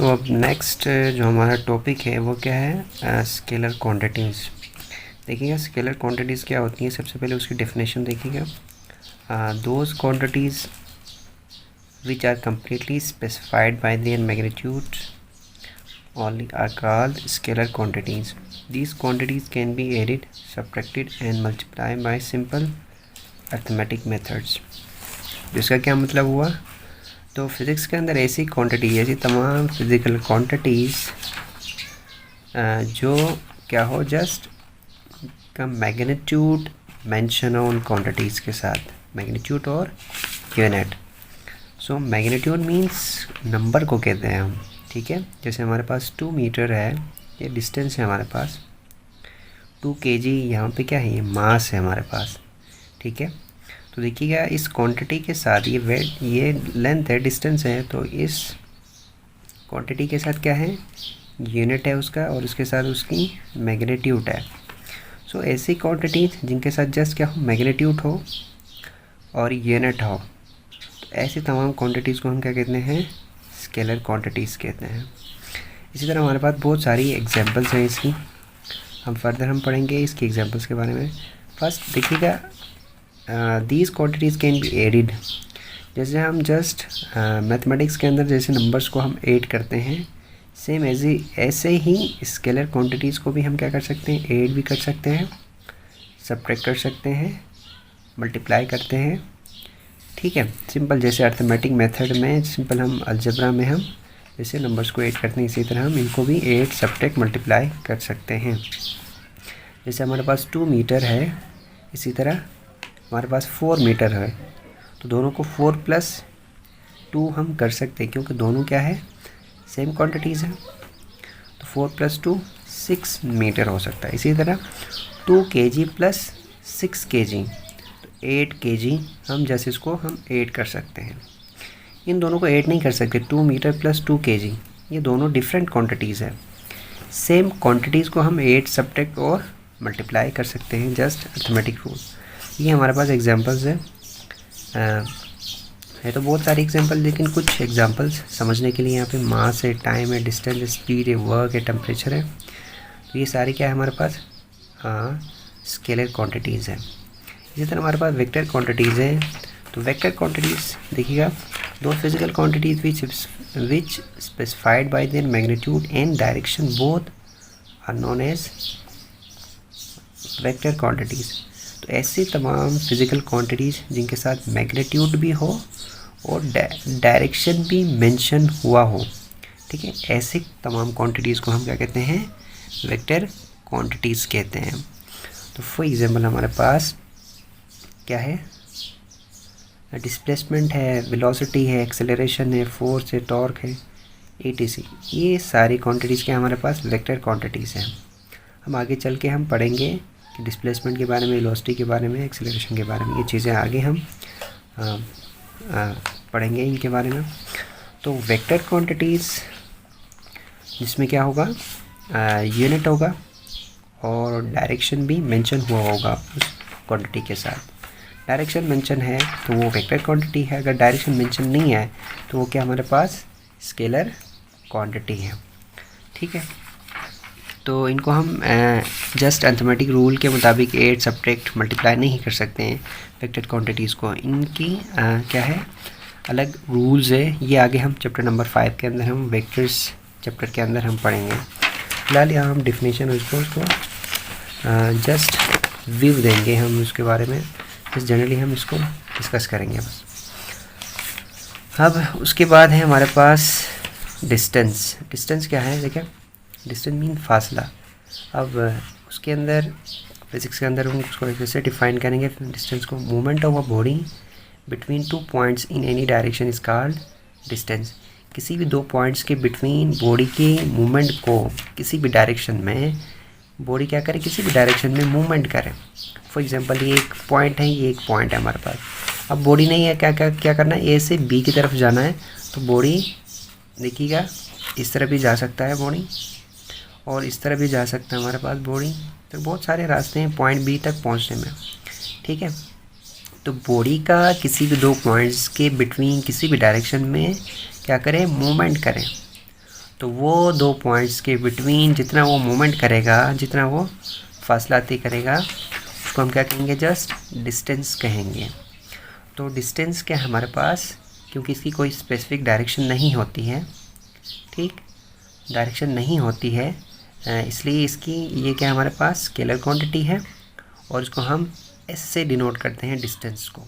सो अब नेक्स्ट जो हमारा टॉपिक है वो क्या है, स्केलर क्वांटिटीज़। देखिएगा स्केलर क्वांटिटीज़ क्या होती हैं, सबसे पहले उसकी डेफिनेशन देखिएगा। Those quantities which are completely specified by their magnitude only are called scalar quantities. These quantities can be added, subtracted and multiplied by simple arithmetic methods. जिसका क्या मतलब हुआ, तो फिज़िक्स के अंदर ऐसी क्वांटिटी, ऐसी तमाम फिज़िकल क्वांटिटीज़ जो क्या हो, जस्ट का मैग्नीट्यूड मेंशन हो उन क्वांटिटीज़ के साथ, मैग्नीट्यूड और unit. So magnitude means number को कहते हैं हम, ठीक है। जैसे हमारे पास 2 मीटर है, ये डिस्टेंस है हमारे पास। 2 kg यहाँ पे क्या है, ये मास है हमारे पास, ठीक है। तो देखिएगा इस क्वांटिटी के साथ ये वेट, ये लेंथ है, डिस्टेंस है, तो इस क्वांटिटी के साथ क्या है, यूनिट है उसका, और उसके साथ उसकी मैग्नीट्यूड है। सो ऐसी क्वांटिटीज जिनके साथ जस्ट क्या हो, मैग्नीट्यूड हो और यूनिट हो, ऐसी तमाम क्वांटिटीज़ को हम क्या कहते हैं, स्केलर क्वांटिटीज़ कहते हैं। इसी तरह हमारे पास बहुत सारी एग्जांपल्स हैं इसकी, हम पढ़ेंगे इसकी एग्जांपल्स के बारे में। फर्स्ट देखिएगा, these quantities can be added. जैसे हम जस्ट मैथमेटिक्स के अंदर जैसे नंबर्स को हम ऐड करते हैं, सेम ऐसे ही स्केलर क्वांटिटीज़ को भी हम क्या कर सकते हैं, ऐड भी कर सकते हैं, सब्ट्रैक्ट कर सकते हैं, मल्टीप्लाई करते हैं, ठीक है। सिंपल जैसे अर्थमेटिक मेथड में, सिंपल हम अलजेब्रा में हम जैसे नंबर्स को ऐड करते हैं, इसी तरह हम इनको भी ऐड, सब्ट्रैक्ट, मल्टीप्लाई कर सकते हैं। जैसे हमारे पास 2 मीटर है, इसी तरह हमारे पास 4 मीटर है, तो दोनों को 4 + 2 हम कर सकते हैं, क्योंकि दोनों क्या है, सेम क्वांटिटीज़ हैं। तो 4 + 2 6 मीटर हो सकता है। इसी तरह 2 kg + 6 kg, 8 kg हम जैसे इसको हम ऐड कर सकते हैं। इन दोनों को ऐड नहीं कर सकते, 2 मीटर + 2 kg, ये दोनों डिफरेंट क्वांटिटीज़ है। सेम क्वांटिटीज़ को हम ऐड, सब्ट्रैक्ट और मल्टीप्लाई कर सकते हैं, जस्ट अर्थमेटिक रूल। ये हमारे पास एग्जांपल्स है तो बहुत सारी एग्जांपल, लेकिन कुछ एग्जांपल्स समझने के लिए यहाँ पे मास है, टाइम है, डिस्टेंस है, स्पीड है, वर्क है, टेम्परेचर है, तो ये सारी क्या है हमारे पास, स्केलर क्वांटिटीज़ है। इसी तरह हमारे पास वेक्टर क्वांटिटीज़ हैं। तो वेक्टर क्वांटिटीज़ देखिएगा, दो physical quantities which specified by their magnitude and direction both are known as vector quantities. तो ऐसी तमाम फिजिकल क्वांटिटीज़ जिनके साथ मैग्नीट्यूड भी हो और डायरेक्शन भी मेंशन हुआ हो, ठीक है, ऐसे तमाम क्वांटिटीज़ को हम क्या कहते हैं, वेक्टर क्वांटिटीज़ कहते हैं। तो फॉर एग्जांपल हमारे पास क्या है, डिस्प्लेसमेंट है, वेलोसिटी है, एक्सेलरेशन है, फोर्स है, टॉर्क है, etc। ये सारी क्वांटिटीज़ क्या हमारे पास वेक्टर क्वांटिटीज़ हैं। हम आगे चल के हम पढ़ेंगे कि डिस्प्लेसमेंट के बारे में, वेलोसिटी के बारे में, एक्सेलरेशन के बारे में, ये चीज़ें आगे हम पढ़ेंगे इनके बारे में। तो वेक्टर क्वांटिटीज़ जिसमें क्या होगा, यूनिट होगा और डायरेक्शन भी मेंशन हुआ होगा उस क्वांटिटी के साथ। डायरेक्शन मेंशन है तो वो वेक्टर क्वांटिटी है, अगर डायरेक्शन मेंशन नहीं है तो वो क्या हमारे पास स्केलर क्वांटिटी है, ठीक है। तो इनको हम जस्ट अर्थमेटिक रूल के मुताबिक ऐड, सब्ट्रैक्ट, मल्टीप्लाई नहीं कर सकते हैं वेक्टर क्वांटिटीज़ को। इनकी क्या है, अलग रूल्स है। ये आगे हम चैप्टर नंबर 5 के अंदर, हम वेक्टर्स चैप्टर के अंदर हम पढ़ेंगे। फिलहाल यहाँ हम डिफिनेशन उसको जस्ट व्यू देंगे हम उसके बारे में, बस जनरली हम इसको डिस्कस करेंगे बस। अब उसके बाद है हमारे पास डिस्टेंस। डिस्टेंस क्या है, देखिए डिस्टेंस मीन फासला। अब उसके अंदर फिजिक्स के अंदर हम उसको कैसे डिफाइन करेंगे डिस्टेंस को, movement of a body between 2 points in any direction is called distance. किसी भी 2 पॉइंट्स के बिटवीन बॉडी की मूवमेंट को, किसी भी डायरेक्शन में बॉडी क्या करे, किसी भी डायरेक्शन में मूवमेंट करे। फॉर एग्जांपल ये एक पॉइंट है, ये एक पॉइंट है हमारे पास। अब बॉडी नहीं है, क्या करना है, ए से बी की तरफ जाना है, तो बॉडी देखिएगा इस तरह भी जा सकता है बॉडी, और इस तरह भी जा सकता है हमारे पास बॉडी। तो बहुत सारे रास्ते हैं पॉइंट बी तक पहुंचने में, ठीक है। तो बॉडी का किसी भी 2 पॉइंट्स के बिटवीन किसी भी डायरेक्शन में क्या करें, मूवमेंट करें। तो वो दो पॉइंट्स के बिटवीन जितना वो मूवमेंट करेगा, जितना वो फासला तय करेगा, उसको हम क्या कहेंगे? जस्ट डिस्टेंस कहेंगे। तो डिस्टेंस क्या हमारे पास, क्योंकि इसकी कोई स्पेसिफिक डायरेक्शन नहीं होती है, ठीक, डायरेक्शन नहीं होती है, इसलिए इसकी ये क्या हमारे पास स्केलर क्वांटिटी है और इसको हम एस से डिनोट करते हैं डिस्टेंस को।